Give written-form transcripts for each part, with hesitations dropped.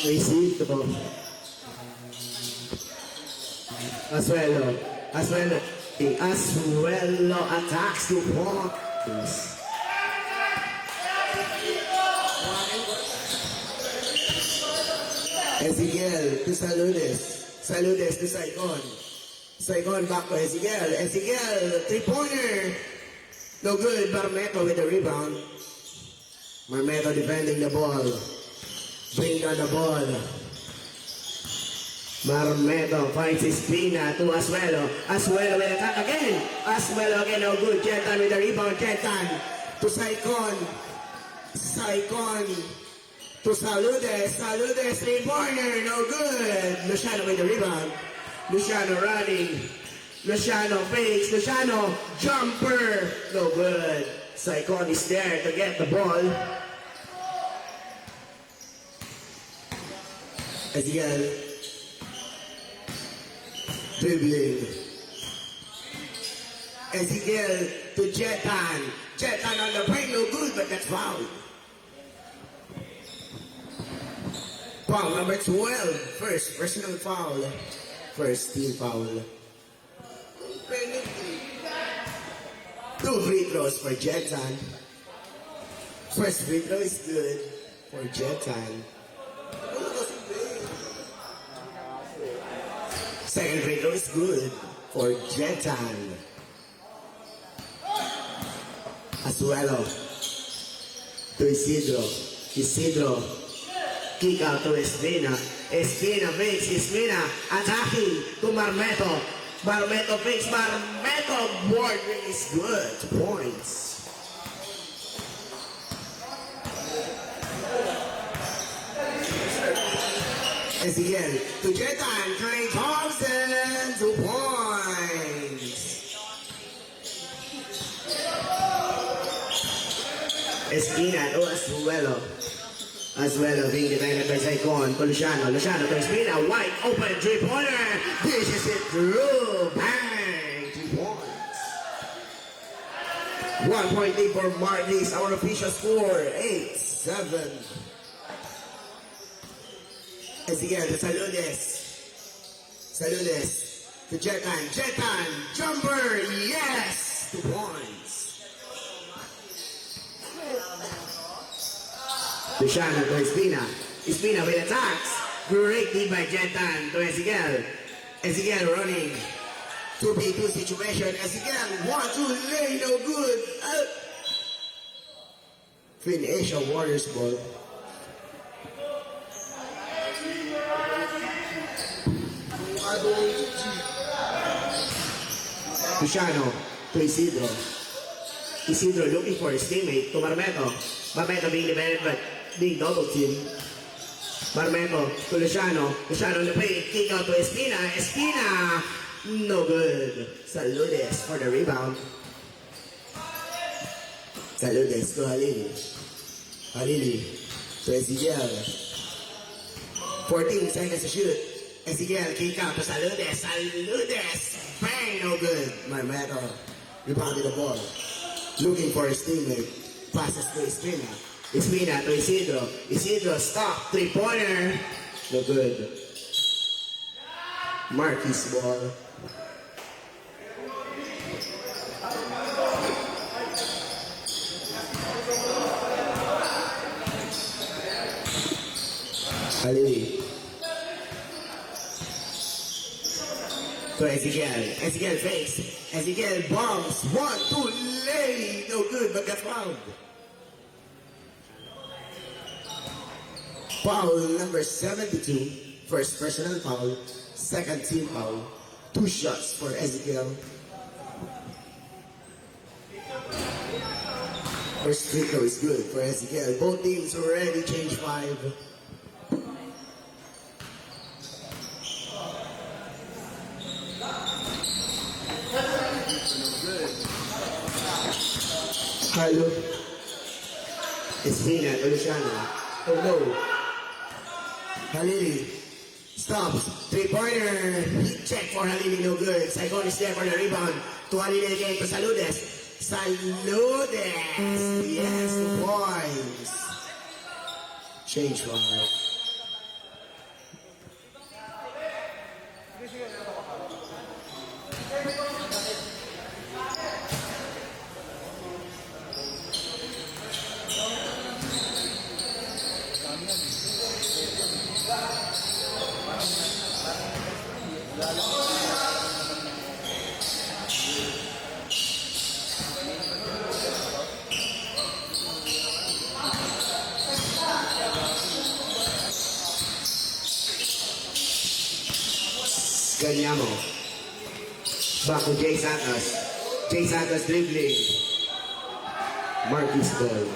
Luisito. Asuelo. Asuelo. Asuelo attacks to points. Ezekiel to Saludes. Saludes to Saigon. Saigon back to Ezekiel. Ezekiel, three-pointer. No good. Marmeto with the rebound. Marmeto defending the ball. Bring down the ball. Marmeto finds Espina to Asuelo. Asuelo will attack again. Asuelo again, no good. Jetan with the rebound. Jetan to Saigon. Saigon to Saludes. Saludes, three-pointer, no good. Luciano with the rebound. Luciano running. Luciano fakes. Luciano jumper, no good. Saigon is there to get the ball. Ezekiel dribbling. Ezekiel to Jetan. Jetan on the break, no good, but that's foul. Foul number 12. First personal foul. First team foul. Two free throws for Jetan. First free throw is good for Jetan. Second free throw is good for Jetan. Asuelo to Isidro. Isidro. Kick out to Espina. Espina fakes. Espina attacking to Marmeto. Marmeto fakes. Marmeto board is good. Points. Ezekiel to Jetan. Clay Thompson 2 points. Espina to Asuelo. Asuelo being defended by Saigon to Luciano. Luciano to Espina. Wide open three-pointer. This is it through. Bang! 2 points. 1 point lead for Marlies. Our official score 8-7. Ezekiel to Saludes. Saludes to Jetan. Jetan. Jumper. Yes! 2 points. Luciano to Espina. Espina with attacks. Great lead by Jetan to Ezekiel. Ezekiel running. 2v2 situation. Ezekiel 1-2 lay, no good. Finish a Warriors ball. Luciano to Isidro. Isidro looking for his teammate to Marmeto. Marmeto being defended but being double team. Marmeto to Luciano. Luciano on the play. Kick out to Espina. Espina. No good. Saludes for the rebound. Saludes to Halili. Halili to Ezekiel. 14 seconds to shoot. Ezekiel kick out to Saludes. Saludes. Bang. No good. Marmeto rebounded the ball. Looking for his teammate. Passes to Espina. Espina to Isidro. Isidro stop. Three-pointer. No good. Marquis ball. Halili. To Ezekiel. Ezekiel fakes. Ezekiel bombs. 1-2 lay. No good, but that's fouled. Foul number 72. First personal foul. Second team foul. 2 shots for Ezekiel. First free throw is good for Ezekiel. Both teams already changed 5. Hello. Espina to Luciano. Oh no. Halili stops. Three-pointer. Check for Halili, no good. Saigon is there for the rebound. To Halili again to Saludes. Saludes. Yes, 2 points. Change foul. Ganyamo. Back to Jay Santos. Jay Santos dribbling. Marquis ball.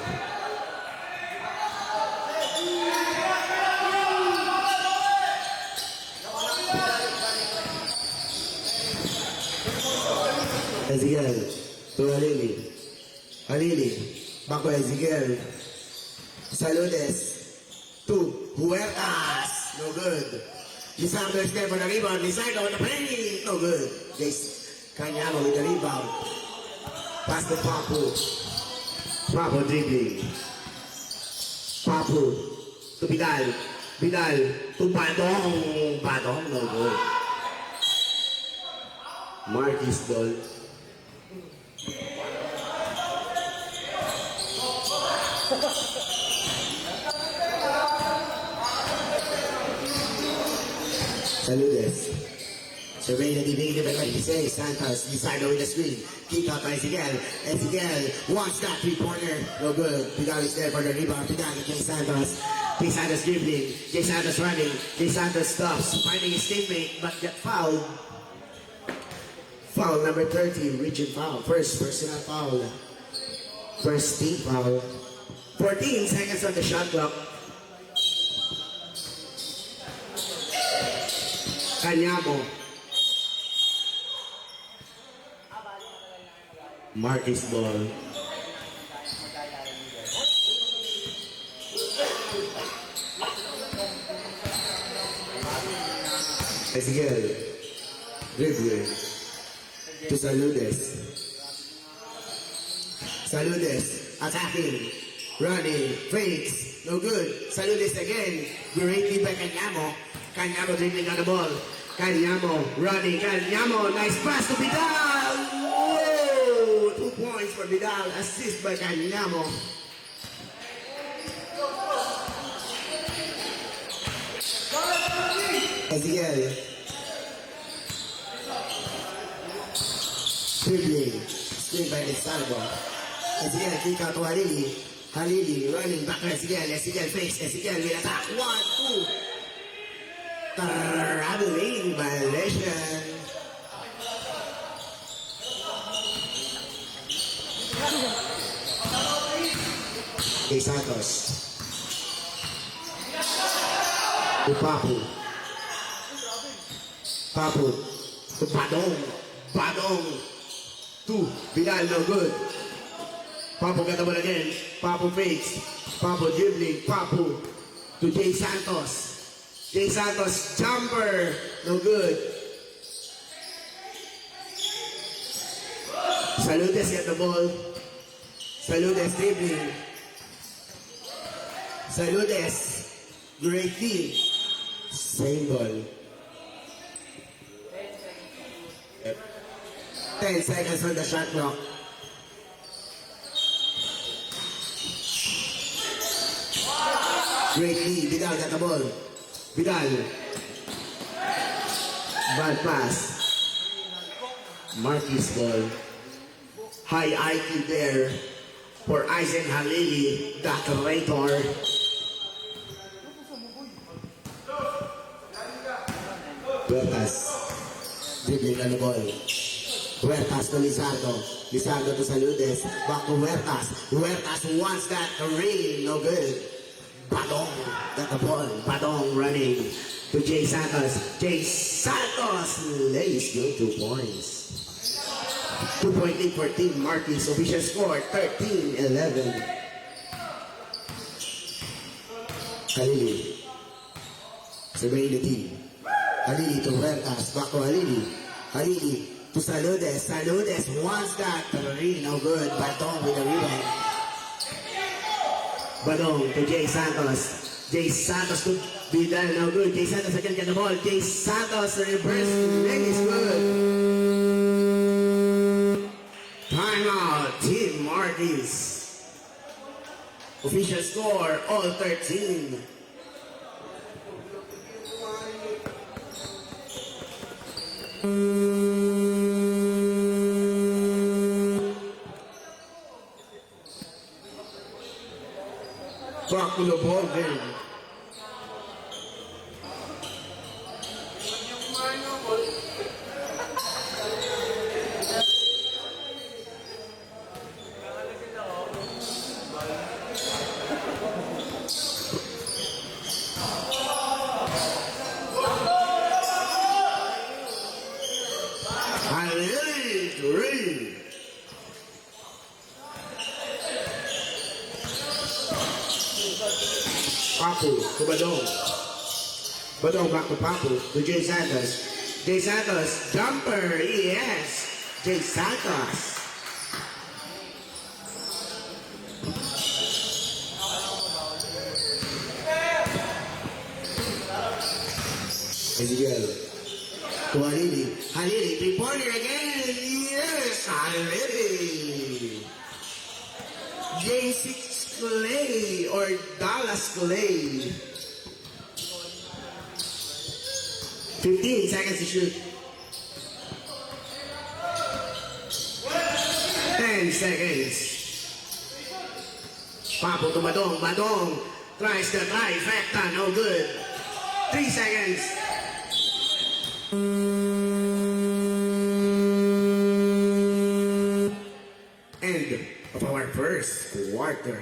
Ezekiel to Halili. Halili. Back to Ezekiel. Saludes to Huertas. No good. Lizardo is there for the rebound. Lizardo on the play. No good. Jace Canyamo with the rebound. Pass to Papu. Papu dribbling. Papu to Vidal. Vidal to Badong. Badong. No good. Marquis ball. Saludes. Survey the division by Jay Santos. Lizardo with the screen. Kick out by Ezekiel. Ezekiel wants that three-pointer. No good. Vidal is there for the rebound. Vidal to Jay Santos. Jay Santos dribbling. Jay Santos running. Jay Santos stops. Finding his teammate but get fouled. Foul number 30. Region foul. First personal foul. First team foul. 14 seconds on the shot clock. Canyamo. Marquis ball. Ezekiel. Dribbling. To Saludes. Saludes. Attacking. Running. Fakes. No good. Saludes again. Great lead by Canyamo. Canyamo dribbling on the ball. Canyamo running. Canyamo. Nice pass to Vidal. Whoa! 2 points for Vidal. Assist by Canyamo. Ezekiel. Dribbling. Screen by Lizardo. Ezekiel kick out to Halili. Halili running back to Ezekiel. Ezekiel fakes. Ezekiel will attack. 1, 2. Traveling violation. Jay Santos. To Papu. Papu. To Badong. Badong. To Vidal, no good. Papu got the ball again. Papu fakes. Papu dribbling. Papu to Jay Santos. Jay Santos jumper, no good. Saludes get the ball. Saludes dribbling. Saludes, great team. Same ball. 10 seconds on the shot clock. Great lead. Vidal got the ball. Vidal. Bad pass. Marquis ball. High IQ there for Aizen Halili, the creator. Huertas. Dribbling on the ball. Huertas to Lizardo. Lizardo to Saludes. Back to Huertas. Huertas wants that ring. No good. Badong got the ball. Badong running to Jay Santos. Jay Santos lays good 2 points. 2-point lead for Team Marquis. Official score 13-11. Halili. Surveying the team. Halili to Huertas. Back to Halili. Halili to Saludes. Saludes wants that ring. No good. Badong with the rebound. Badong to Jay Santos. Jay Santos to be done. No good. Jay Santos again get the ball. Jay Santos reverse leg is good. Timeout. Team Marquis. Official score all 13. Back to the ball game. Three. Papu to Badong. Badong back to Papu to Jay Santos. Jay Santos, jumper, yes. Jay Santos. Ezekiel. To Halili. Halili, three-pointer again. Yes, Halili. J6 Clay or Dallas Clay. 15 seconds to shoot. 10 seconds. Papo to Badong. Badong tries the trifecta. No good. 3 seconds. End of our first quarter.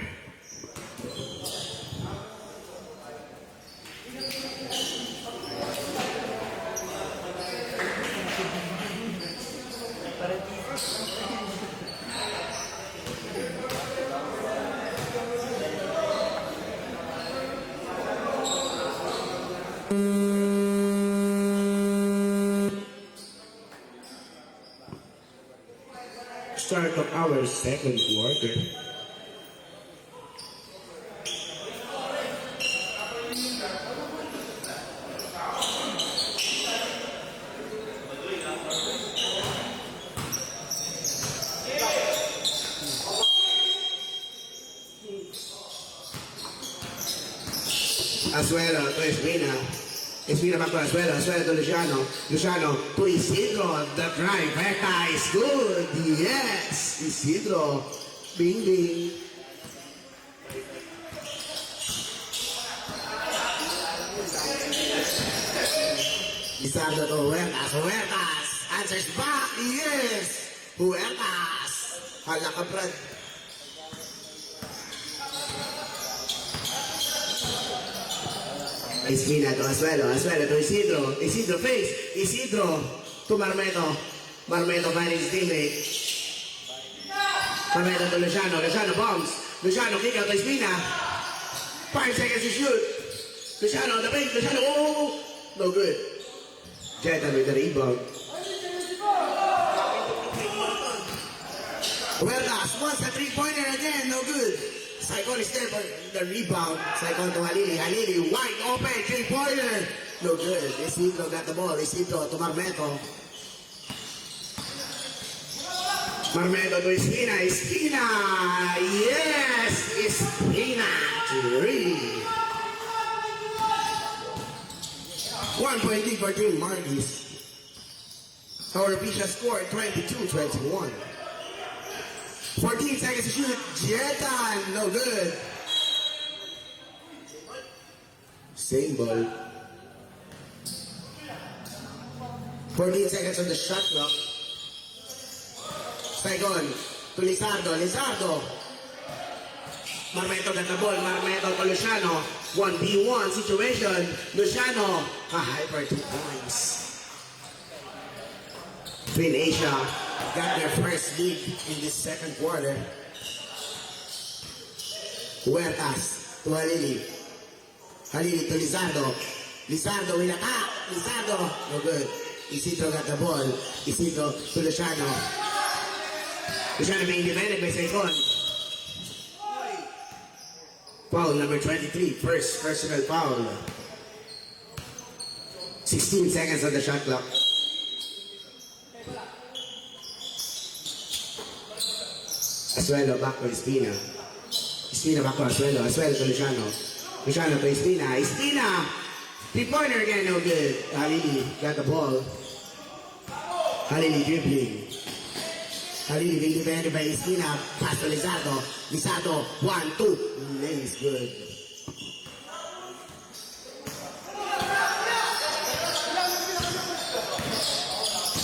Start of our second quarter. Azuelo to Espina. Espina back to Azuelo. Azuelo to Luciano. Luciano to Isidro. The trifecta is good. Yes. Isidro. Bing bing. Lizardo to Huertas. Huertas. Answers back. Yes. Huertas. Hala ka, Brad. Espina to Azuelo. Azuelo to Isidro. Isidro face. Isidro to Marmeto. Marmeto finds his teammate. Marmeto to Luciano. Luciano bombs. Luciano kick out to Espina. 5 seconds to shoot. Luciano on the paint. Luciano. Oh, no good. Jetta with the rebound. Huertas wants a three-pointer again. No good. Saicon is there for the rebound. Saicon to Halili. Halili wide open. Three-pointer. No good. Isidro got the ball. Isidro to Marmeto. Marmeto to Espina. Espina. Yes. Espina. 3. 1 point lead for Team Marquis. Our official score 22-21. 14 seconds to shoot. Jetta, no good. Same ball. 14 seconds on the shot clock. Saigon to Lizardo. Lizardo. Marmeto got the ball. Marmeto to Luciano. 1v1 situation. Luciano. A hyper 2 points. Twin Asia got their first lead in this second quarter. Huertas to Halili. Halili to Lizardo. Lizardo will attack. Lizardo. No good. Isidro got the ball. Isidro to Luciano. Luciano being defended by Saicon. Foul number 23, first personal foul. 16 seconds on the shot clock. Asuelo back to Espina. Espina back to Asuelo. Asuelo to Luciano. Luciano to Espina. Espina! Three-pointer again, no good. Halili got the ball. Halili dribbling. Halili being defended by Espina. Pass to Lizardo. Lizardo, 1-2. Lays good.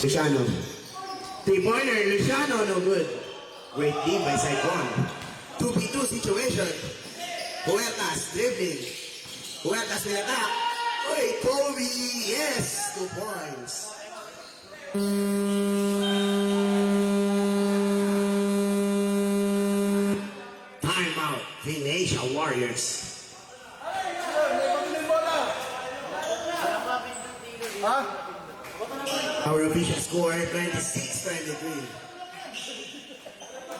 Luciano. Three-pointer, Luciano, no good. Great deep by Saicon. 2v2 situation. Huertas dribbling. Huertas will attack. Wait, Kobe, yes, 2 points. Timeout, Venetia Warriors. Our official score, 26-23.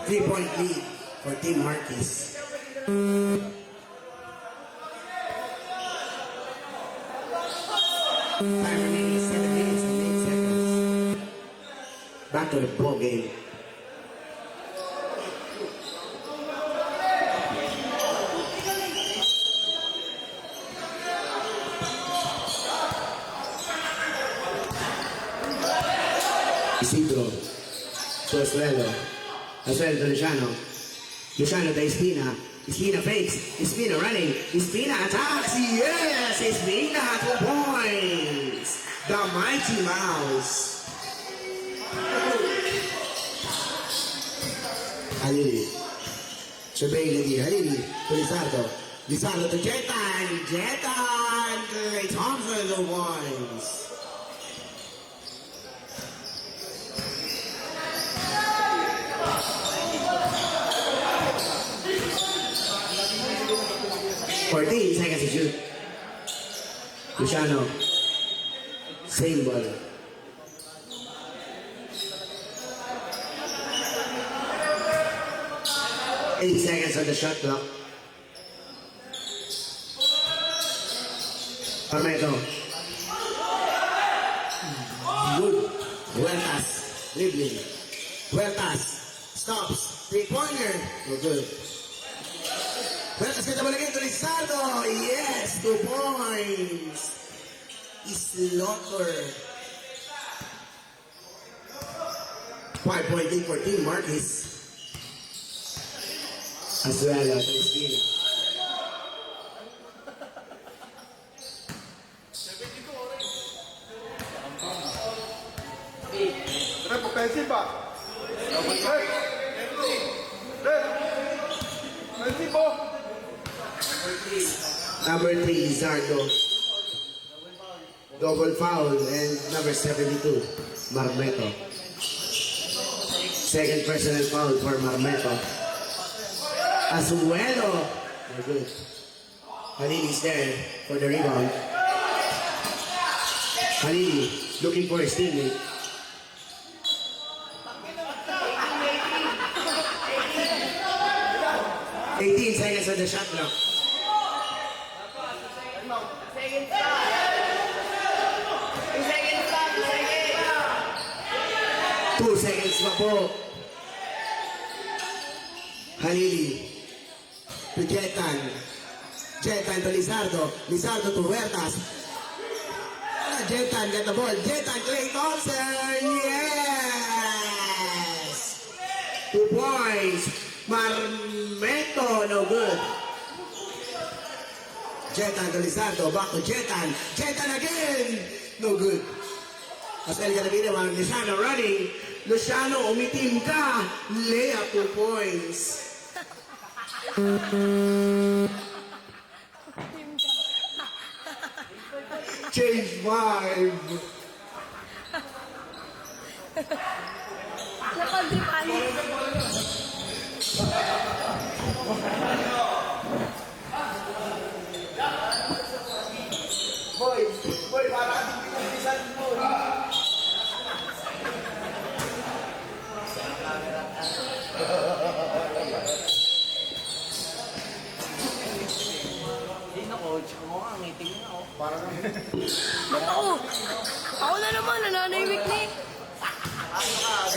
3-point lead for Team Marquis. Time remaining 7 minutes and 8 seconds. Back to the ball game. Isidro to Asuelo. Asuelo to Luciano. Luciano to Espina. Espina fakes. Espina running. Espina attacks. Yes! Espina 2 points. The Mighty Mouse. Halili. Surveying the Halili to Lizardo. Lizardo to Jetan. Jetan. Clay Thompson 2 points. Fourteen seconds to shoot. Luciano. Same ball. Eight seconds on the shot clock. Parmeto. Good. Huertas. Dribbling. Huertas. Stops. 3-pointer. No good. Huertas get the ball again to Lizardo. Yes, 2 points. Slaughter. 5-point lead for Team Marquis. Asuelo to Espina. Offensive ba? Number 3, Lizardo. Double foul. And number 72, Marmeto. Second personal foul for Marmeto. Asuelo. Very good. Halili's there for the rebound. Halili looking for his teammate. 18 seconds on the shot clock. Two seconds pa po. Halili to Jetan. Jetan to Lizardo. Lizardo to Huertas. Jetan get the ball. Jetan, Clay Thompson. Yes! 2 points. Marmeto, no good. Jetan to Lizardo. Back to Jetan. Jetan again. No good. As El Garavina, Luciano running. Luciano, umitim ka. Layup 2 points. Change 5. Boy, parang pinilisan mo. Ba't ako? Ako na naman, nananahimik ni.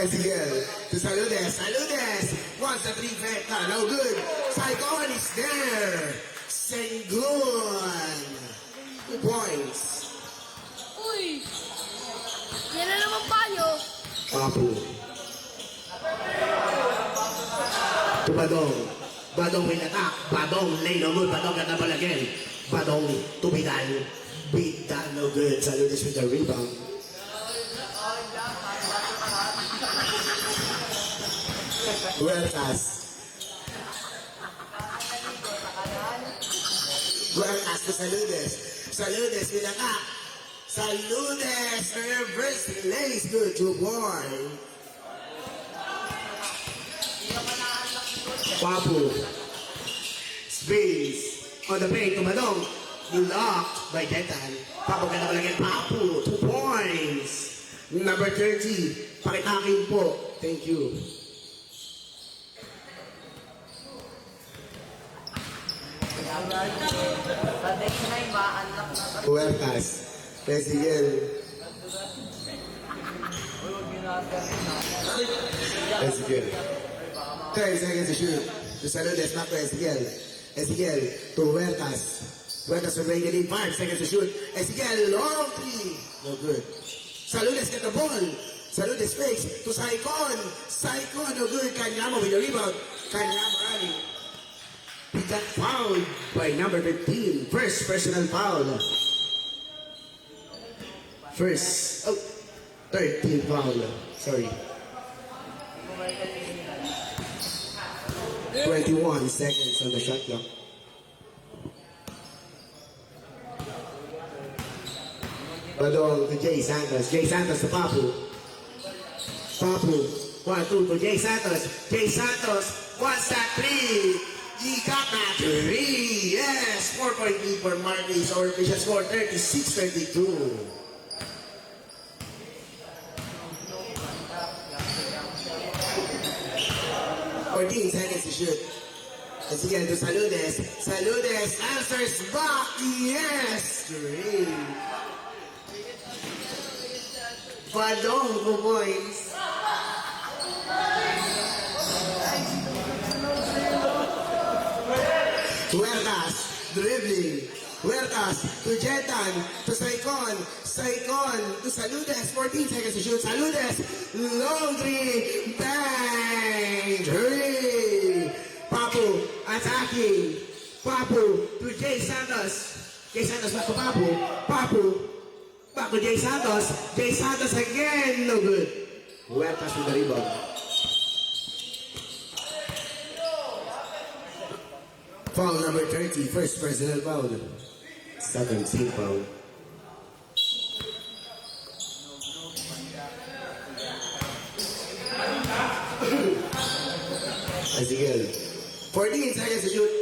Ezekiel to Saludes. Saludes wants the three vector. No good. Saigon is there. Sengun. 2 points. Uy! Yan na naman pa nyo. Papu. To Badong. Badong will attack. Badong lay no good. Badong got the ball again. Badong to Bidal. Bidal no good. Saludes with the rebound. Huertas. Huertas to Saludes. Saludes will attack. Saludes reverse lays good to boy. Papu. Space. On the paint to Madong. Blocked by Detan. Papu ka naman again. Papu. 2 points. Number 30. Pakitakin po. Thank you. Huertas. Ezekiel. Ezekiel. 30 seconds to shoot. To Saludes, not to Ezekiel. Ezekiel to Huertas. Huertas will bring it in 5 seconds to shoot. Ezekiel, long three. No good. Saludes get the ball. Saludes fakes to Saicon. Saicon, no good. Kanyama with the rebound. Kanyama running. He got fouled by number 15. First personal foul. First, 13 foul. Sorry. 21 seconds on the shot clock. Badong to Jay Santos. Jay Santos to Papu. Papu. 1-2 to Jay Santos. Jay Santos wants that three. He got that three. Yes. 4-point lead for Marquis. Our official score 36-32. Seconds to shoot. Let's again to Saludes. Saludes answers back. Yes. Great. Badong po boys. Huertas, dribbling. Huertas to Jetan, to Saicon. Saicon to Saludes. 14 seconds to shoot. Saludes. Long three. Bang. Three. Papu attacking. Papu to Jay Santos. Jay Santos back to Papu. Papu back to Jay Santos. Jay Santos again. No good. Huertas with the rebound. Foul number 30, first personal foul. 17 foul. Ezekiel. 14 seconds to shoot.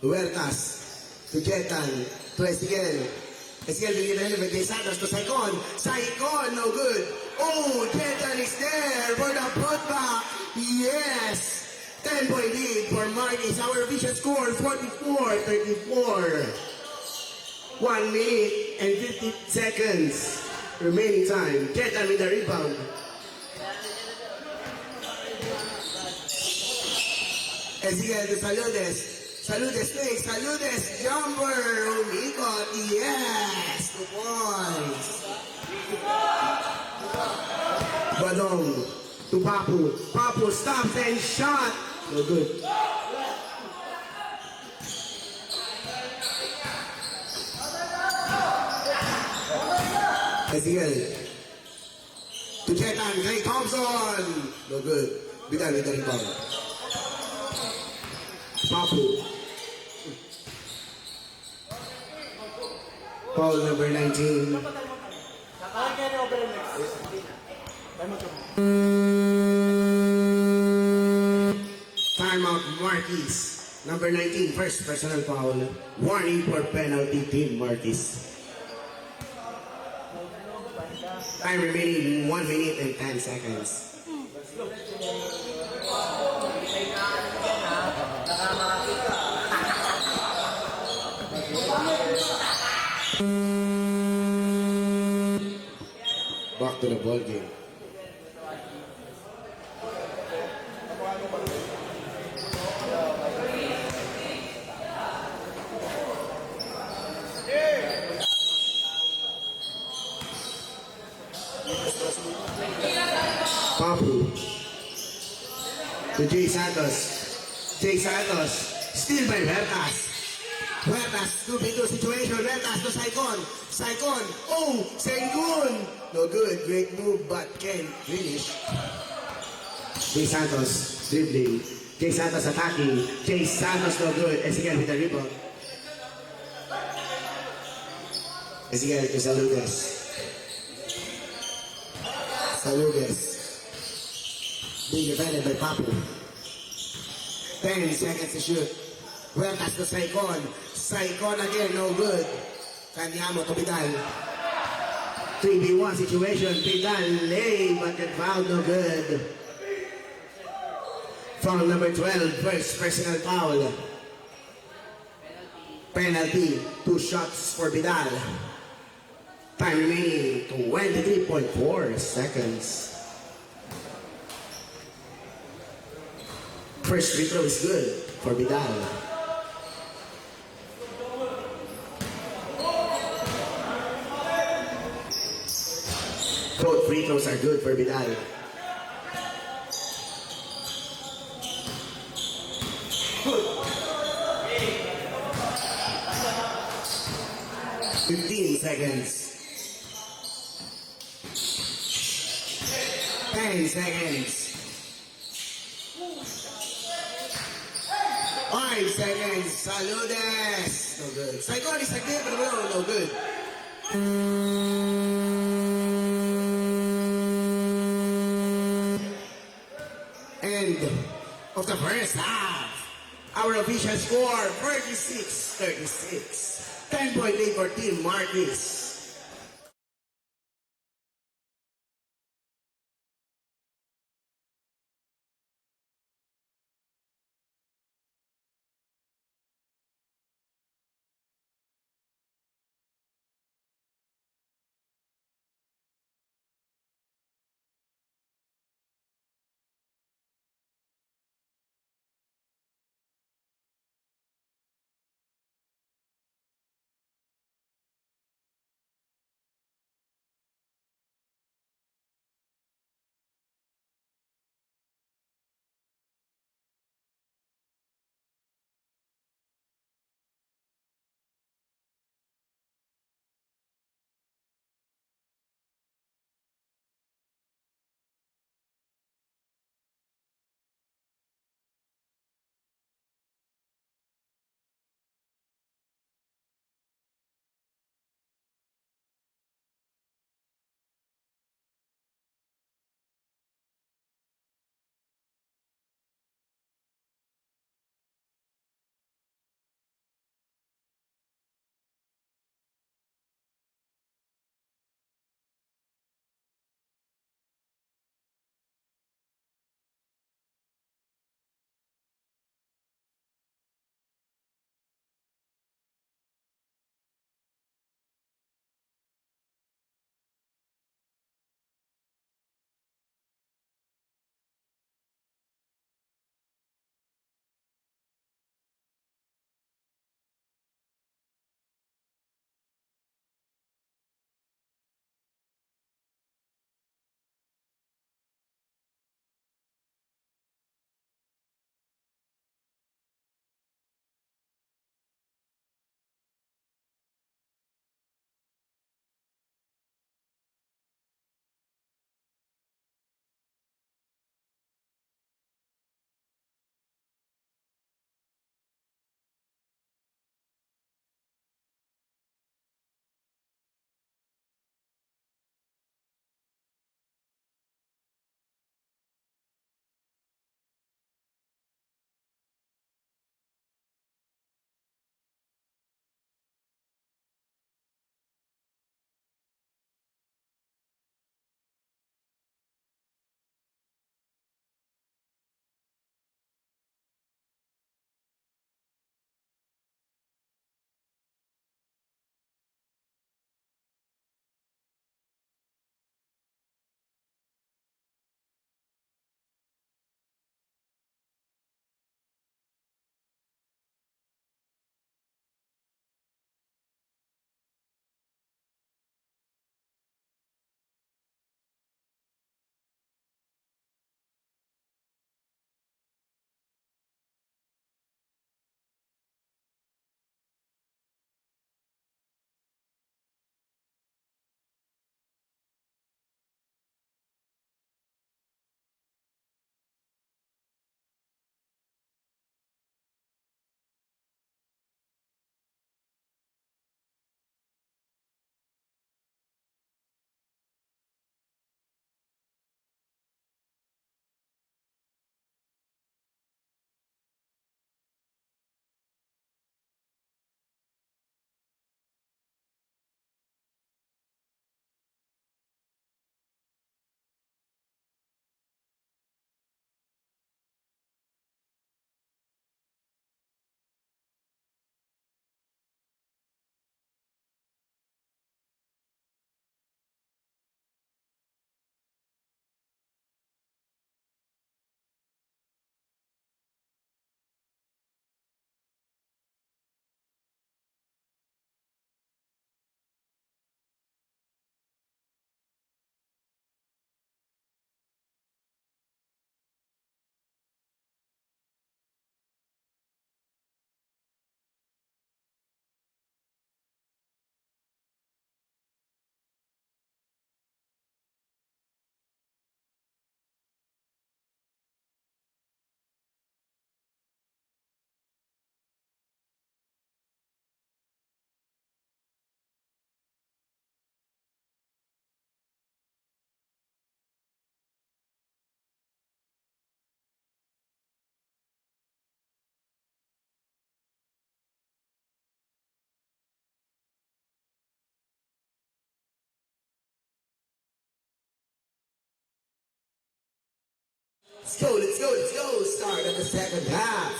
Huertas to Jetan to Ezekiel. Ezekiel will get relevant. Jay Santos to Saicon. Saicon, no good. Oh, Jetan is there for the putback. Yes. 10-point lead for Marquis. Our official score 44-34. 1 minute and 50 seconds remaining time. Jetan with the rebound. Ezekiel to Saludes. Saludes face. Saludes jumper. Umikot. Yes. 2 points. Badong to Papu. Papu stops and shot. No good. Ezekiel to Jetan. Ray Thompson. No good. Bidal with the rebound. Papu. Foul number 19. Timeout Marquis. Number 19, first personal foul. Warning for penalty team Marquis. Time remaining 1 minute and 10 seconds. Back to the ball game. Papu to Jay Santos. Jay Santos, still by Huertas. Huertas, 2v2 situation. Huertas to Saicon. Saicon, oh, Sengun. No good, great move, but can't finish. Jay Santos dribbling. Jay Santos attacking. Jay Santos no good. Ezekiel with the rebound. Ezekiel to Saludes. Saludes. Being defended by Papu. 10 seconds to shoot. Huertas to Saicon. Saicon again, no good. Kanyamo to Vidal. 3v1 situation. Vidal lay, but get fouled, no good. Foul number 12, first personal foul. Penalty, 2 shots for Vidal. Time remaining 23.4 seconds. First free throw is good for Vidal. Both free throws are good for Vidal. Fifteen seconds. 10 seconds. 5 seconds. Saludes. No good. Saicon is again, but no good. End of the first half. Our official score, 46-36. 10.8 for Team Marquis. Let's go, let's go, let's go. Start of the second half.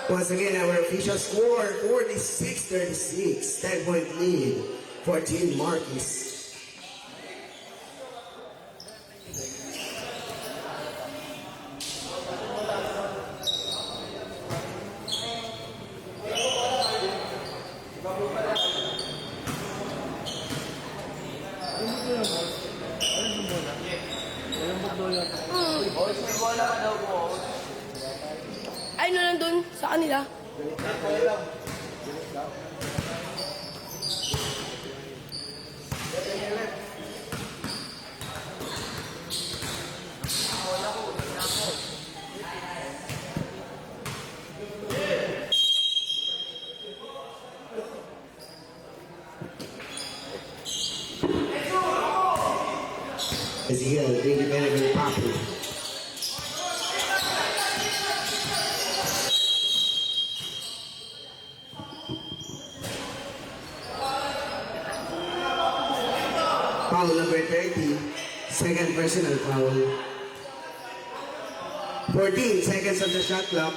Once again, our official score, 46-36. 10-point lead for Team Marquis. Ay, no, nandun sa kanila. Ezekiel, really very popular. Foul number 30, second personal foul. 14 seconds on the shot clock.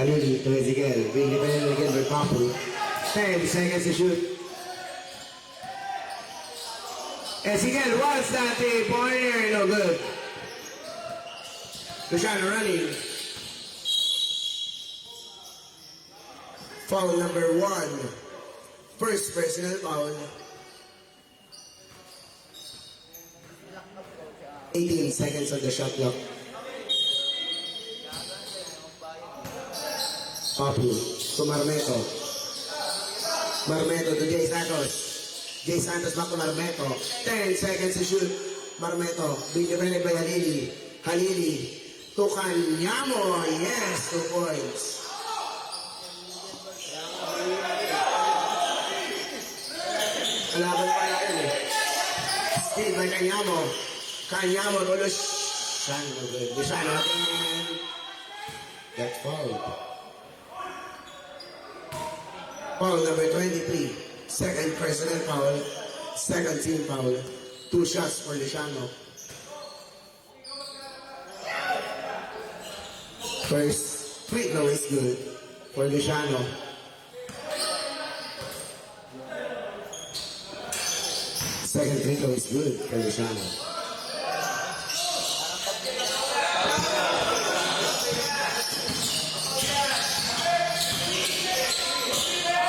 Alili to Ezekiel, being defended again by Papu. 10 seconds to shoot. Ezekiel wants that three-pointer, no good. Luciano running. Foul number 1. First personal foul. 18 seconds on the shot clock. Papu to Marmeto. Marmeto to Jay Santos. Jay Santos back to Marmeto. 10 seconds to shoot. Marmeto being defended by Halili. Halili to Kanyamo. Yes, 2 points. Kalaban pa natin eh. Steve by Kanyamo. Kanyamo to Luciano. Luciano again. That's foul. Foul number 23. Second personal foul. Second team foul. 2 shots for Luciano. First free throw is good for Luciano. Second free throw is good for Luciano.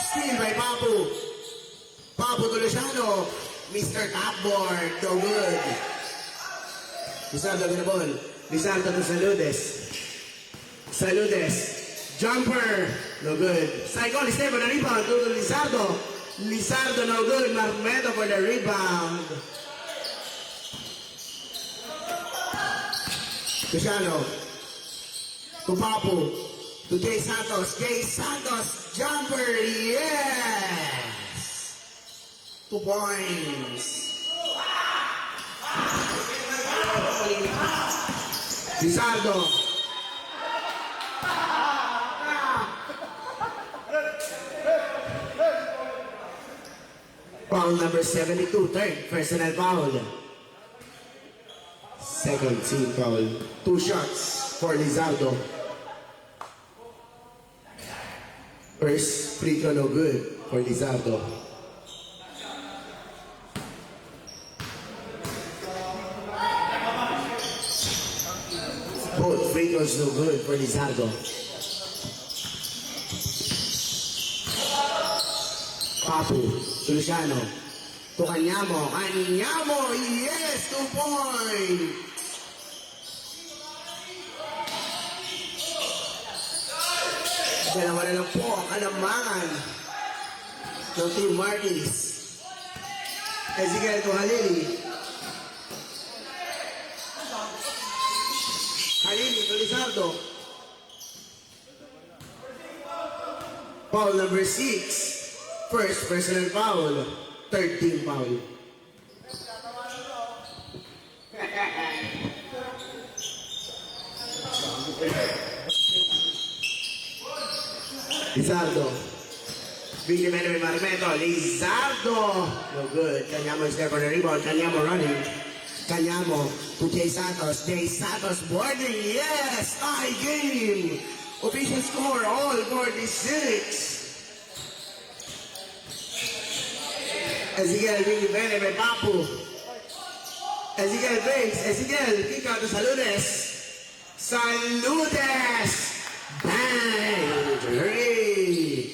Steal by Papu. Papu to Luciano. Mr. Tapboard. No good. Lizardo with the ball. Lizardo to Saludes. Saludes. Jumper. No good. Saicon is there for the rebound. To Lizardo. Lizardo no good. Marmeto for the rebound. Luciano. To Papu. To Jay Santos. Jay Santos. Jumper. Yes. 2 points. Lizardo. Foul number 72, third personal foul. Second team foul. 2 shots for Lizardo. First free throw no good for Lizardo. Both free throws no good for Lizardo. Papu, to Luciano, to Kanyamo. Kanyamo, yes, 2 points. Dalawa na lang po ang kalamangan ng Team Marquis. Ezekiel to Halili. Halili to Lizardo. Foul number 6. First personal foul. Third team foul. Lizardo. Big defender by Marmeto. Lizardo. No good. Canyamo is there for the rebound. Canyamo running. Canyamo to Jay Santos. Jay Santos boarding. Yes! Tie game. Official score all 46. Ezekiel big defender by Papu. Ezekiel brings. Ezekiel kick out to Saludes. Saludes. Bang! Three.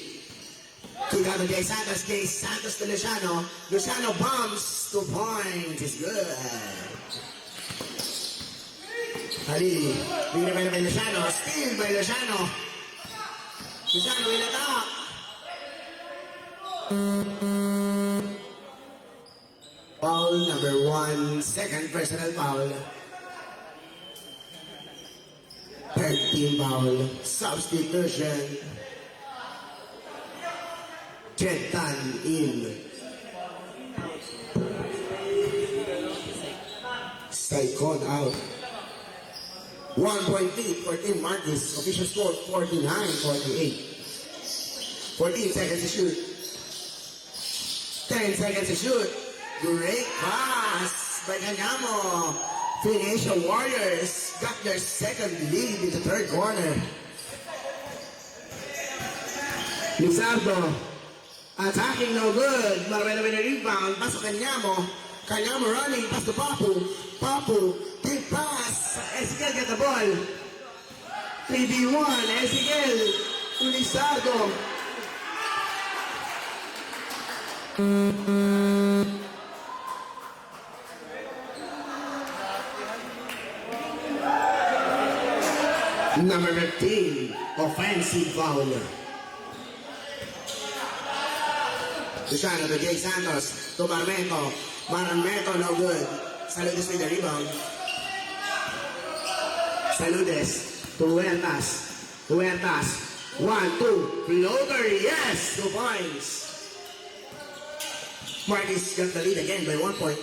Kick out to Jay Santos. Jay Santos to Luciano. Luciano bombs. 2 points. It's good. Halili. Big defender by Luciano. Steal by Luciano. Luciano will attack. Foul number 1. Second personal foul. Third team foul. Substitution. Chetan in. Saikon out. 1 point lead for Team Marcus. Official score 49-48. 14 seconds to shoot. 10 seconds to shoot. Great pass by Canyamo. Phoenician Warriors got their second lead in the third quarter. Lizardo attacking no good. Marvelo with a rebound. Pass to Canyamo. Canyamo running. Pass to Papu. Papu. Big pass. Ezekiel get the ball. 3v1. Ezekiel to Lizardo. Number 15, offensive foul. Luciano to Jay Santos to Marmeto. Marmeto no good. Saludes with the rebound. Saludes to Huertas. Huertas. 1-2. Floater. Yes. 2 points. Marcus got the lead again by 1 point.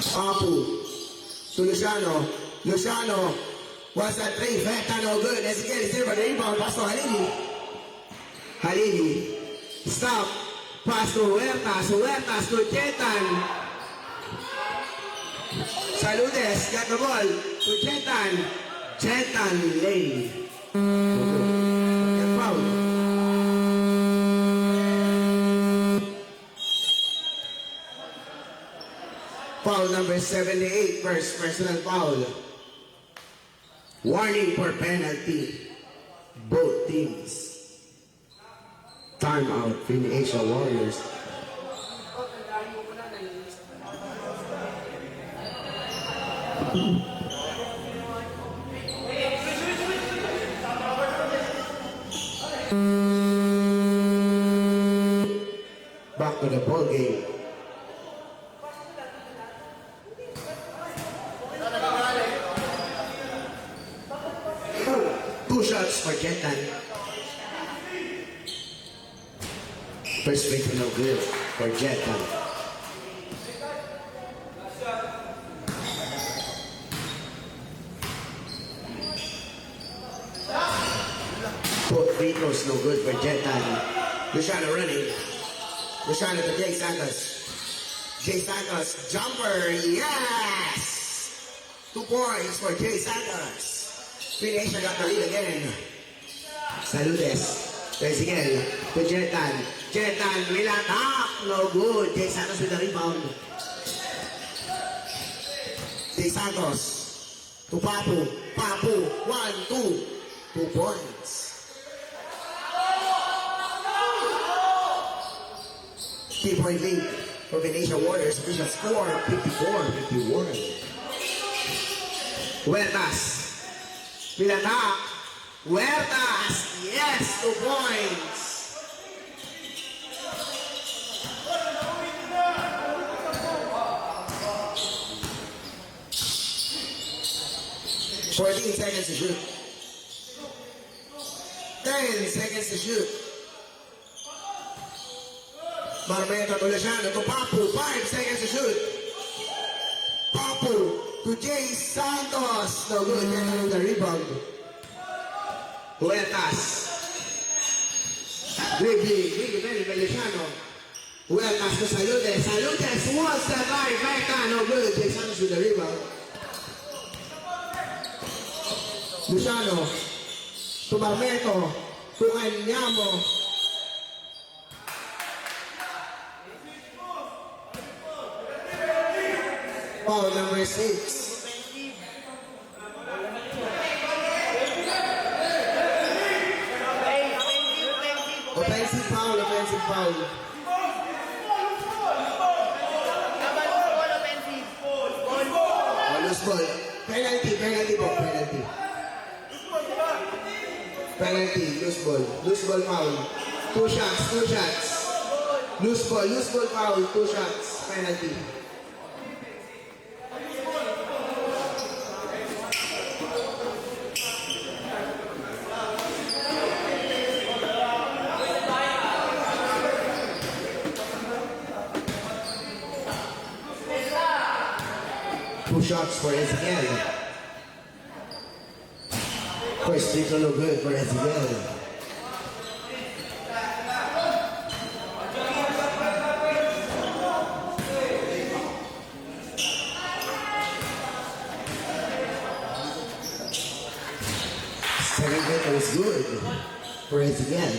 Papu to Luciano. Luciano was a 3. Veta no good. Ezekiel is there for the rebound. Pass to Halili. Halili. Stop. Pass to Huertas. Huertas to Chetan. Saludes. Got the ball to Chetan. Chetan lane. Foul. Foul number 78, first personal foul. Warning for penalty. Both teams. Timeout, Phoenician Warriors. Back to the ball game. Two shots for Chetan. First free throw no good for Chetan. Both free throws no good for Chetan. Luciano running. Luciano to Jay Santos. Jay Santos, jumper, yes! 2 points for Jay Santos. Phoenician got the lead again. Saludes. Ezekiel to Chetan. Chetan will attack. No good. Jay Santos with the rebound. Jay Santos to Papu. Papu. 1-2. 2 points. 3-point lead for Phoenician Warriors. Official score 54-51. Huertas. Will attack. Huertas. Yes, 2 points. $14 seconds to shoot. 10 seconds to shoot. Marmeto to Luciano to Papu. 5 seconds to shoot. Papu to Jay Santos. No good. Get the rebound. Huertas. Ricky Feliciano. Huertas to Salutes. Salutes wants the right back, no good. Jay Santos with the rebound. Luciano. To Barmeto. To Anyamo. Foul number 6. Offensive foul, offensive foul. Oh, loose ball. Penalty po, penalty. Penalty, loose ball foul. 2 shots. Loose ball foul, 2 shots, penalty. Two shots for Ezekiel. First free throw no good for Ezekiel. Second free throw is good for Ezekiel.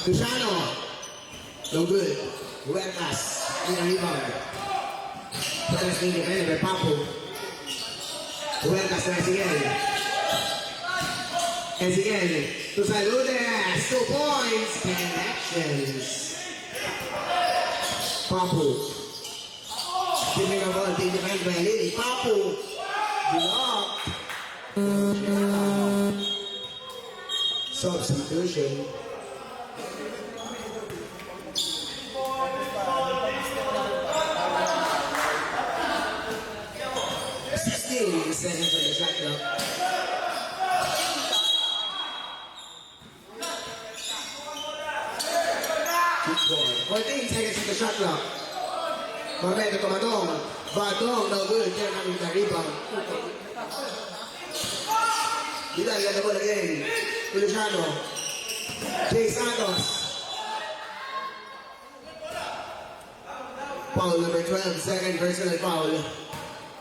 Luciano, no good. Huertas, in the rebound. Huertas being defended by Papu. Huertas to Ezekiel to Saludes, 2 points, connections. Papu. Giving a ball, being defended by Lily. Papu, blocked. Substitution. Seconds for the shot clock. Good ball. 14 seconds for the shot clock. Barmeto to Batong. Batong, no good. They're coming with the rebound. Vidal got the ball again. Luciano. Jay Santos. Foul number 12, second personal foul.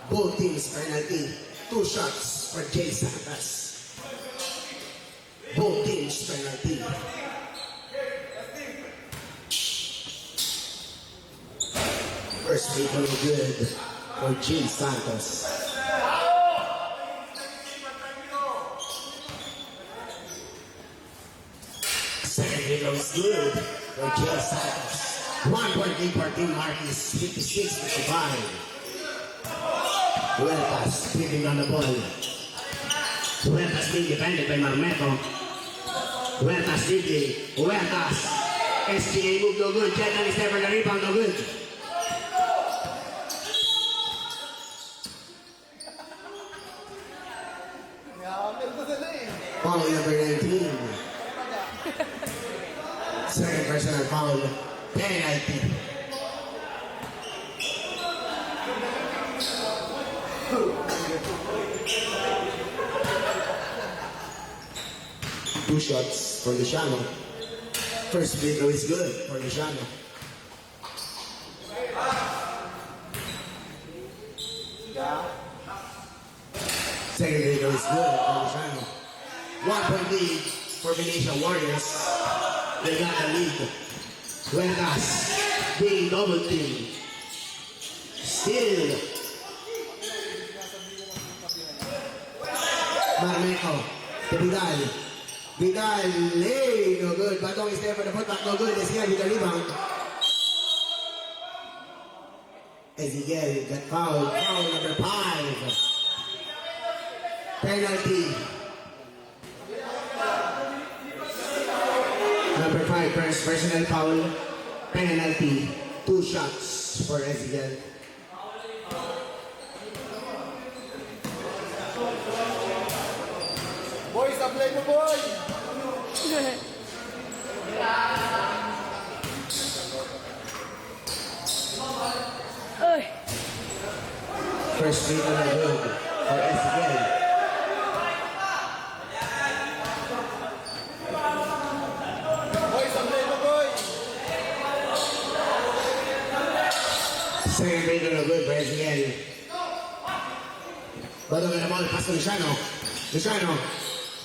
Both teams penalty. 2 shots for Jay Santos. Both teams penalty. First free throw good for Jay Santos. Second free throw is good for Jay Santos. 1 point lead for team Marquis, 56-55. Huertas sitting on the ball. Huertas being defended by Marmeto. Huertas leading. Huertas. SGA move no good. Jetan is there for the rebound, no good. Foul number 19. Second personal foul. Penalty. Two shots for Luciano. First free throw is good for Luciano. Second free throw is good for Luciano. 1 point lead for Venetia Warriors. They got the lead. Huertas being double team. Still. Marmeto to Vidal. Vidal, hey, no good. Batong is there for the putback, no good. Ezekiel with the rebound. Ezekiel got fouled. Foul number 5. Penalty. Number 5, first personal foul. Penalty. 2 shots for Ezekiel. Boy, sablay mo, boy! Uy. First free throw no good for Ezekiel. Boy, sablay mo, boy. Second free throw no good for Ezekiel. Bato ka naman, pass to Luciano. Luciano,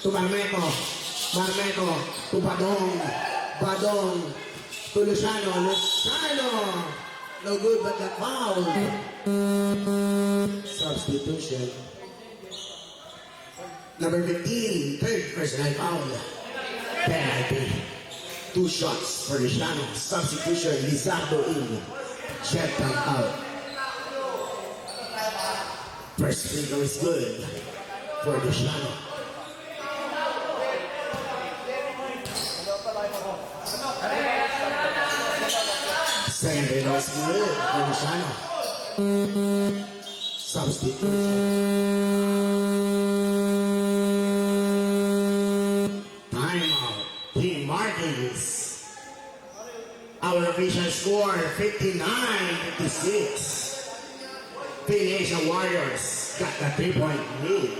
to Marmeco. Marmeco, to Badong. Badong, to Luciano. Luciano! No good, but the foul. Substitution. Number 15, third personal foul. Penalty. 2 shots for Luciano. Substitution, Lizardo in. Check them out. First free throw is good for Luciano. Second free throw is good for Luciano. Substitution. Timeout. Team Martins. Our official score 59-56. Phoenician Warriors got the 3-point lead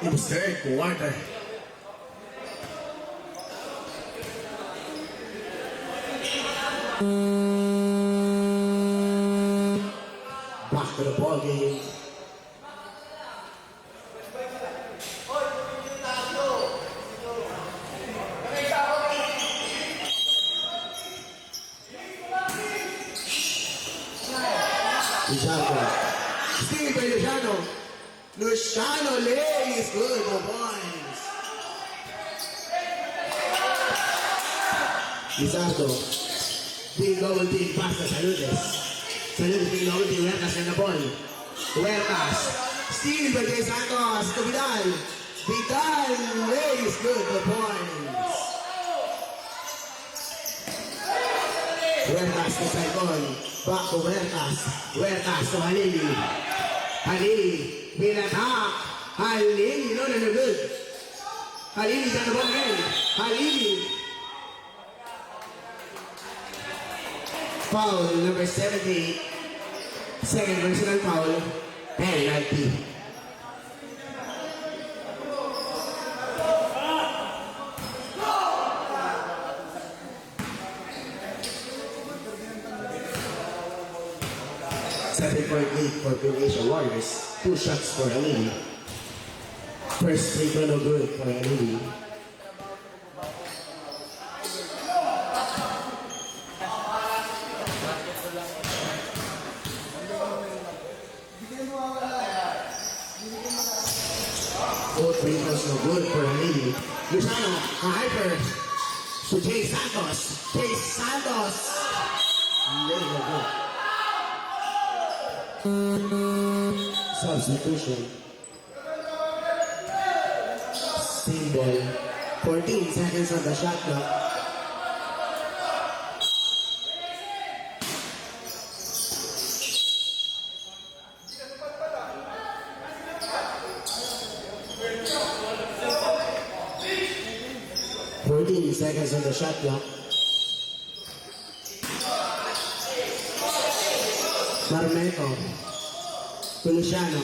in the third quarter. Back to the ball game. Luciano. Steve by Luciano. Luciano lays good for points. Lizardo. Big double team pass to Saludes. Saludes big double team. Huertas in the ball. Huertas. Steve by Jay Santos to Vidal. Vidal lays good for points. Huertas to Saicon. Back to Huertas. Huertas to Halili. Halili. Binatak. Halili. No, good. Halili got the ball again. Halili. Foul number 70. Second personal foul. Penalty. Seven-point lead for Phoenician Warriors. 2 shots for Halili. First free throw no good for Halili. Both free throws no good for Halili. Luciano, a hyper to Jay Santos. Jay Santos. There you go. Substitution. Symbol. 14 seconds on the shot clock. Seconds on the shot clock. Marmeco to Luciano.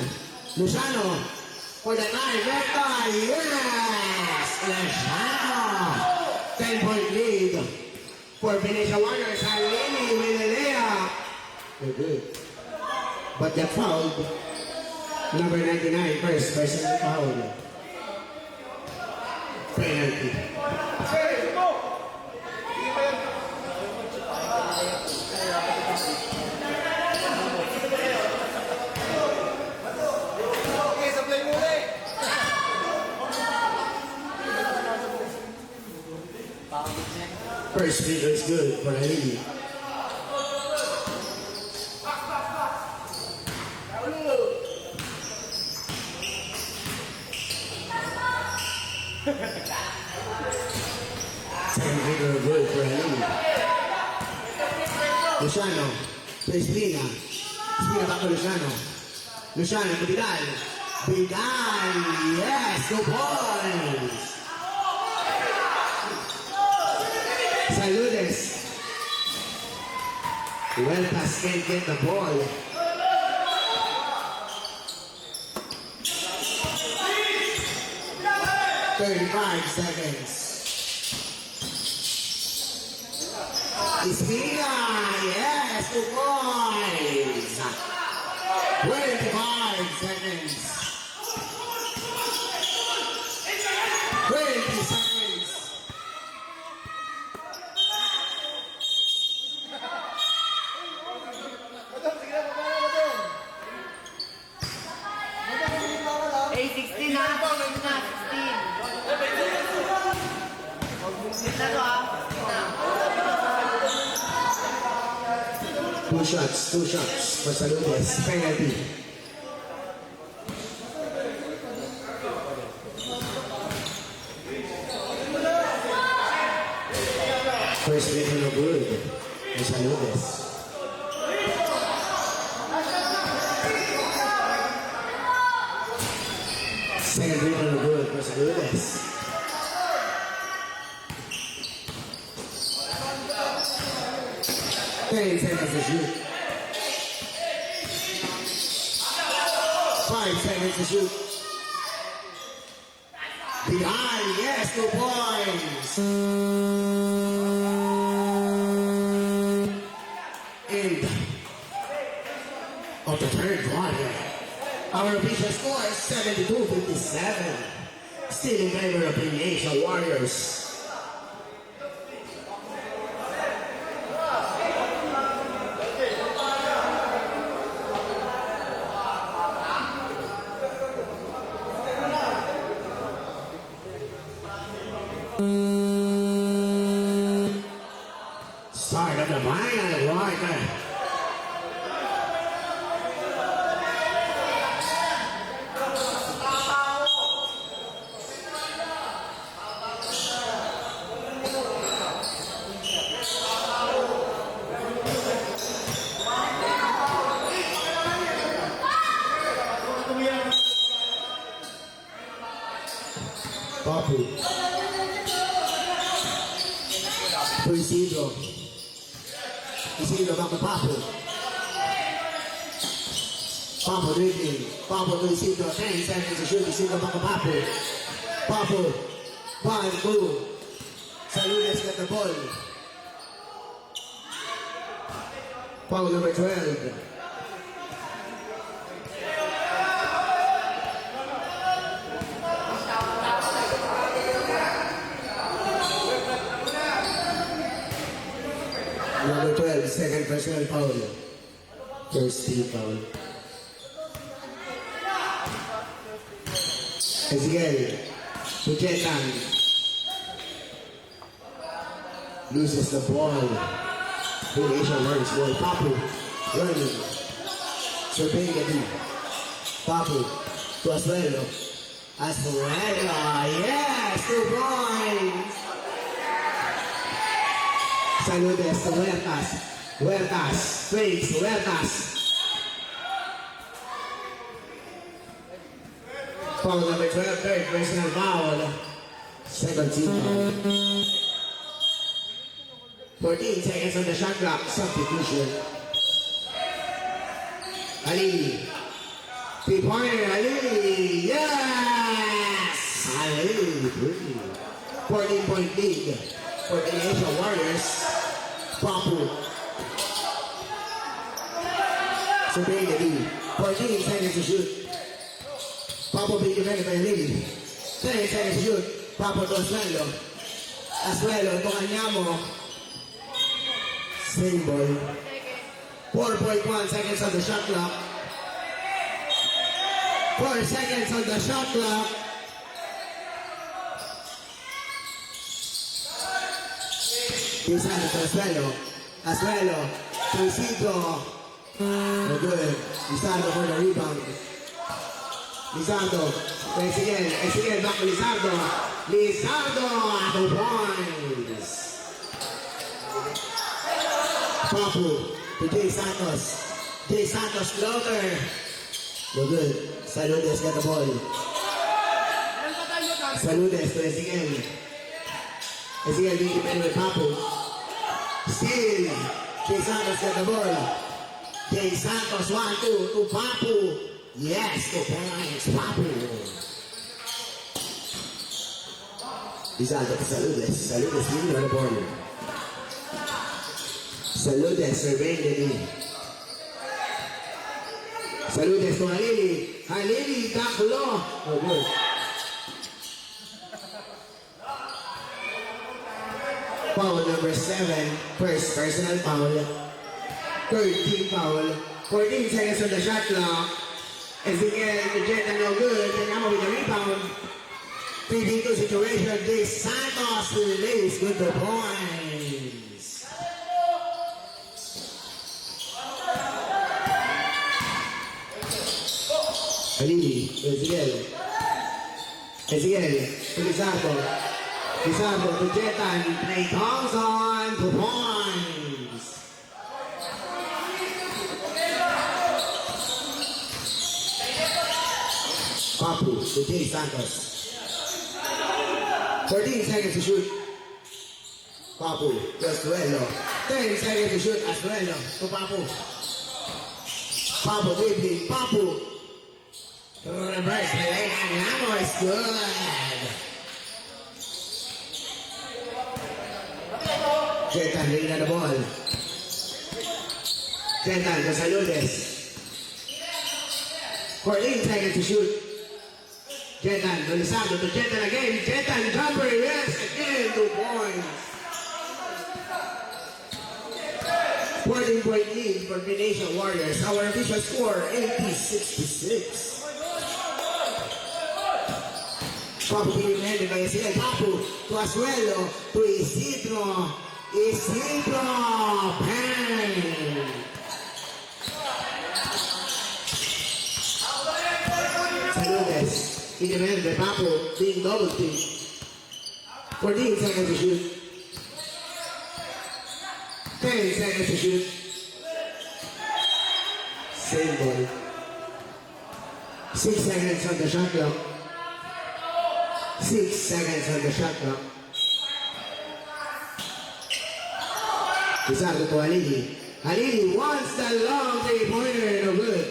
Luciano for the time. Recta. Yes! Luciano. 10-point lead for Phoenician Warriors. Halili with the layup. They're good. But they fouled. Number 99, first personal foul. Penalty. Hey, go! Okay, sablay mo ulit. First free throw is good for Halili. Second free throw good for Halili. Luciano to Espina. Espina back to Luciano. Luciano to Vidal. Vidal, yes, 2 points. Saludes. Huertas can't get the ball. 25 seconds. Espina, yes, 2 points. 25 seconds. 20 seconds. Madam, sige na, baba na, madam. Madam, hindi pa ka lang. 16 na. 16. Ito ah. 2 shots for Saludes. Penalty. First free throw no good for Saludes. Second free throw no good for Saludes. Ten seconds to shoot. 5 seconds to shoot. Behind, yes, 2 points. End of the third quarter. Our official score is 72-57. Still in favor of the Asian Warriors. Start of the final quarter. Papu. To Isidro. Isidro back to Papu. Papu dribbling. Papu to Isidro. 10 seconds to shoot. Isidro back to Papu. Papu. 1, 2. Saludes get the ball. Foul number 12. Number 12, second personal foul. First team foul. Ezekiel, Pujetan loses the ball. Asian Warriors ball. Papu running. Surveying the deep. Papu to Asuelo. Asuelo, yes, 2 points. Saludes to Huertas. Huertas. Fakes. Huertas. Foul number 12. Third personal foul. Second team foul. 14 seconds on the shot clock. Substitution. Ali. 3-pointer. Ali. Yes! Ali. 14-point lead for the Asian Warriors. Papu. Surveying the lead. 14 seconds to shoot. Papu being defended by Lily. 10 seconds to shoot. Papu to Asuelo. Asuelo to Anyamo. Same ball. 4.1 seconds on the shot clock. 4 seconds on the shot clock. Pisando to Asuelo. Asuelo to Isidro. No good. Lizardo for the rebound. Lizardo. Ezekiel back to Lizardo. Lizardo 2 points. Papu to Jay Santos. Jay Santos floater. No good. Saludes got the ball. Saludes to Ezekiel. Ezekiel being defended with Papu. Still, Jay Santos got the ball. Jay Santos 1-2 to Papu. Yes, 2 points, Papu. Rizaldo to Saludes. Saludes leading on the board. Saludes surveying the knee. Saludes to Halili. Halili, taklo. Oh, good. Foul number 7. First personal foul. Third team foul. 14 seconds on the shot clock. Ezekiel, the jet no good. And Amo with the rebound. 3v2 situation. This Santos release with the points. Halili, Ezekiel. Ezekiel, to Lizardo. Lizardo to Jetan. Play Thompson to points. Papu to Jay Santos. 14 seconds to shoot. Papu to Azuelo. 10 seconds to shoot. Azuelo to Papu. Papu dribbling. Papu. Reverse play and Amo is good. Jetan leading on the ball. Jetan to Saludes. 14 seconds to shoot. Jetan, Gonzalo to Jetan again. Jetan jumper, yes, again, 2 points. 14-point lead for Venetian Warriors. Our official score, 80-66. Papu being handed by Isidro. Papu to Azuelo, to Isidro. Isidro, bang! Saludes. In the man, the Papu being double team. 14 seconds to shoot. 10 seconds to shoot. Same ball. 6 seconds on the shot clock. 6 seconds on the shot clock. Lizardo to Halili. Halili wants the long three-pointer, no good.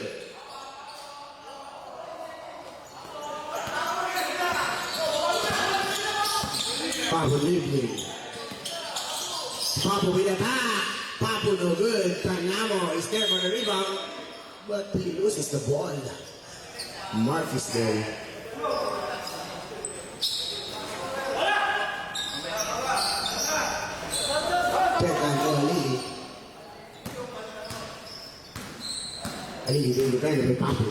Papu dribbling. Papu with a back. Papu no good. Tanamo is there for the rebound, but he loses the ball. Mark is there. Jetan to Halili. Halili being defended by Papu.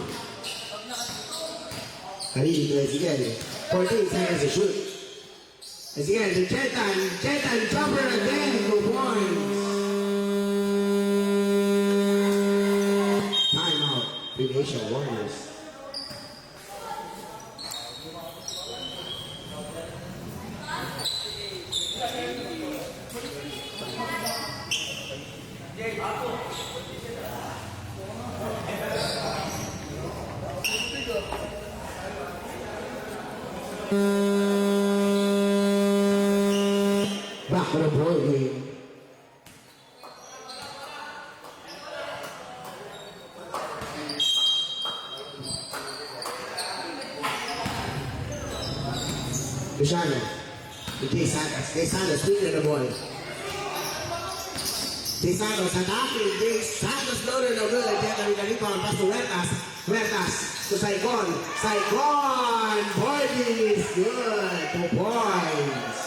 Halili to Ezekiel. 14 seconds to shoot. Ezekiel to Jetan. Jetan jumper again, 2 points. Timeout. Venetian Warriors. Back to the ball game. Luciano. To Jay Santos. Jay Santos speaking of the ball. Jay Santos attacking. Jay Santos loaded no good. Jetan with the rebound. Pass to Huertas. Huertas to Saigon. Saigon. Boydis. Good. 2 points.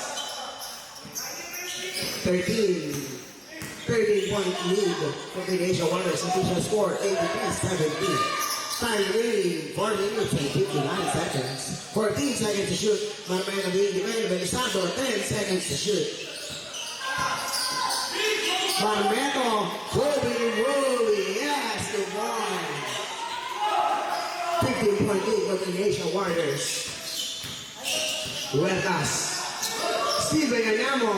13-point lead for the Venetian Warriors. Official score 83-17. Time remaining 4 minutes and 59 seconds. 14 seconds to shoot. Marmeno being defended by Lisandro. 10 seconds to shoot. Marmeno, Kobe, yes, the one. 15-point lead for the Venetian Warriors. Huertas. Steven Anamo.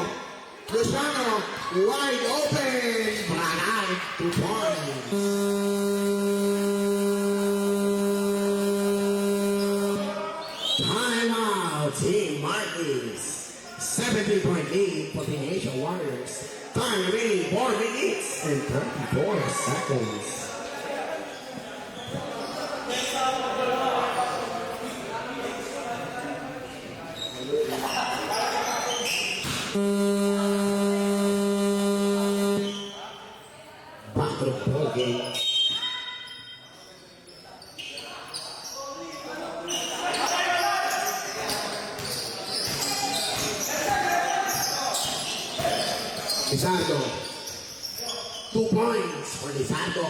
Luciano, wide open. Branay, 2 points. Timeout, Team Marquis. 17-point lead for the Venetian Warriors. Time remaining 4 minutes and 34 seconds. again. Lizardo. 2 points for Lizardo.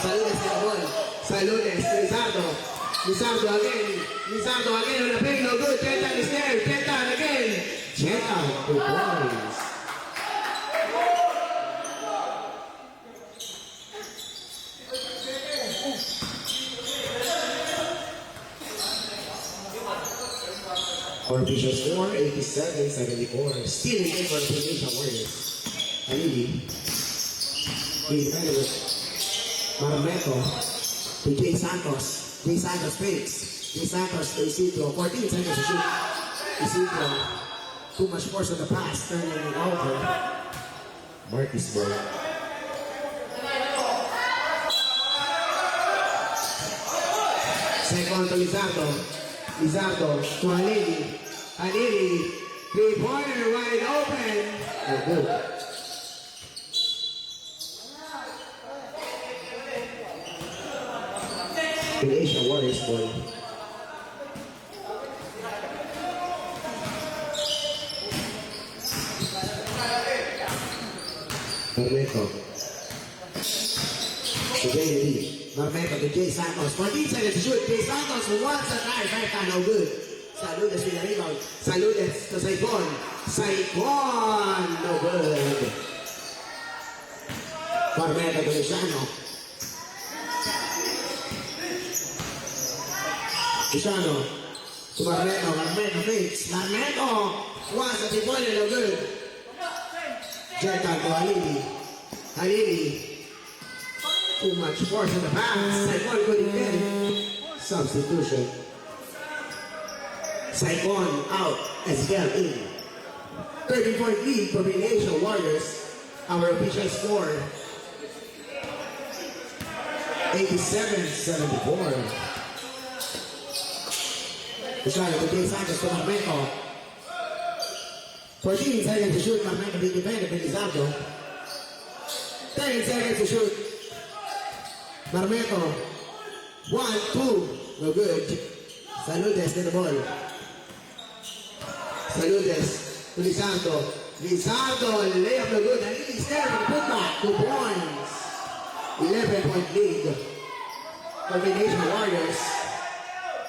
Saludes to the ball. Saludes to Lizardo. Lizardo again. Lizardo again on the play. No good. Chetan is there. Chetan again. Chetan. 2 points. Our official score, 87-74. Still in favor of the Nation Warriors. Alili. He's defended with Marmeto to Jay Santos. Jay Santos fakes. Jay Santos to Isidro. 14 seconds to shoot. Isidro. Too much force on the pass. Turning it over. Marcus Ball. Second to Lizardo. Lizardo to Alili. Alili. 3-pointer wide open. Oh, good. Croatia Warriors ball. Marmeto. To JD. Marmeto to Jay Santos. 14 seconds to shoot. Jay Santos wants a try. Right time, no good. Saludes with the rebound. Saludes to Saipon. Saipon. No good. Marmeto to Luciano. Luciano to Marmeto. Marmeto fakes. Marmeto wants a 3-pointer. No good. Jetan to Alili. Alili. Too much force in the pass. Saipon couldn't get it. Substitution. Saipon out as well in. 30-point lead for the Nation Warriors. Our official score 87-74. Luciano to Jay Santos to Marmeto. 14 seconds to shoot. Marmeto being defended by Lizardo. 10 seconds to shoot. Marmeto. 1-2. No good. Saludes to the ball. Saludes to Lizardo. Lizardo, layup no good. And he's there for the putback. 2 points. 11-point lead for the Nation Warriors.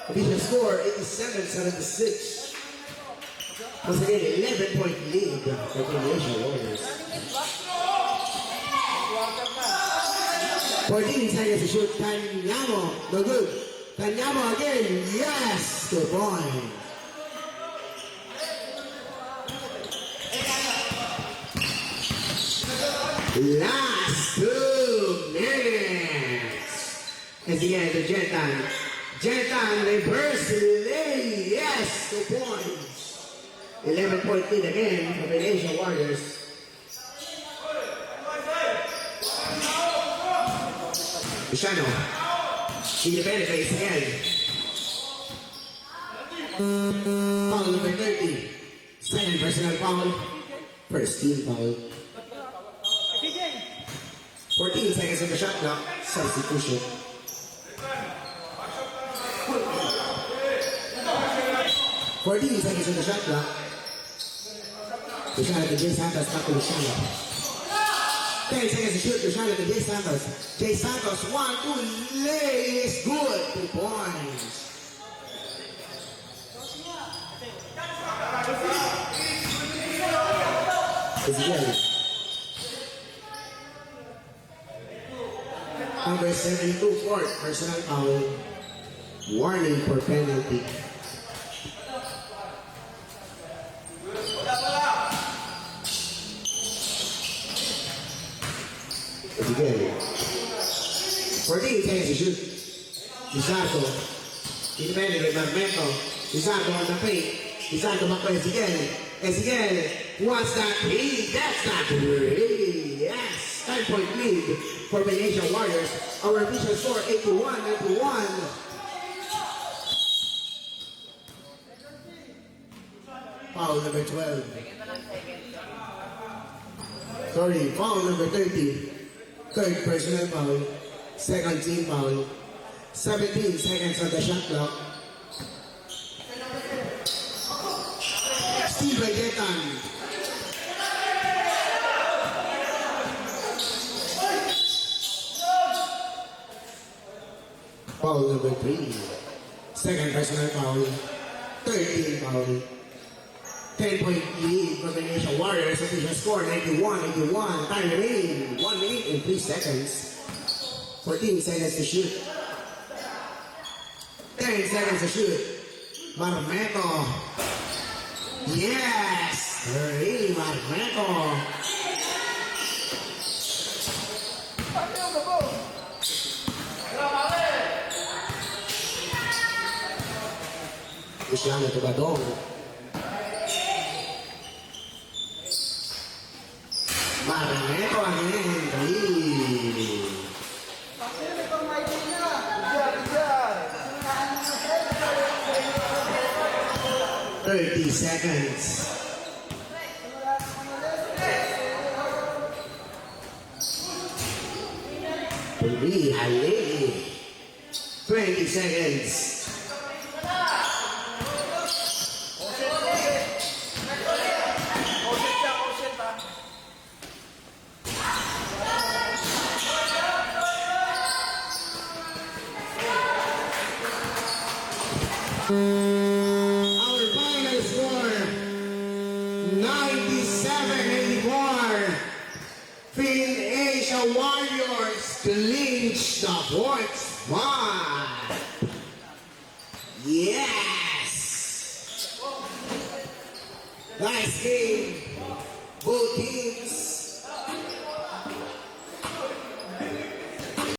Official score 87-76. Once again, 11-point lead for the Nation Warriors. 14 seconds to shoot. Tanyamo, no good. Tanyamo again, yes, 2 points. Last 2 minutes. As again to Jetan. Jetan reverse lay, yes, 2 points. 11-point lead again for the Nation Warriors. Luciano. He defended base again. Foul number 30. Second personal foul. First team foul. 14 seconds on the shot clock. Substitution. 14 seconds on the shot clock. Luciano to Jay Santos, back to Luciano. 10 seconds to shoot. Luciano to Jay Santos. Jay Santos, 1-2, lay is good. 2 points. Ezekiel. Number 72, fourth personal foul. Warning for penalty. Ezekiel. 14 seconds to shoot. Lizardo. Independent with Marmeto. Lizardo on the paint. Lizardo back to Ezekiel. Ezekiel wants that lead. That's not really. Yes. 10-point lead for the Nation Warriors. Our official score 81-91. Foul number 12. Sorry, foul number 30. Third personal foul. Second team foul. 17 seconds on the shot clock. Steve Jetan. Foul number 3. Second personal foul. 13 foul. 10-point lead for the Nation Warriors. Official score 91-81. Time remaining 1 minute and 3 seconds. 14 seconds to shoot. 10 seconds to shoot. Marmeto. Yes! Really, Marmeto. Luciano Tubadong. Marmeto again. Really. 30 seconds. Three, highly. 20 seconds. Our final score, 97-84. Phil-Asia Warriors clinch the fourth spot. Yes! Nice game.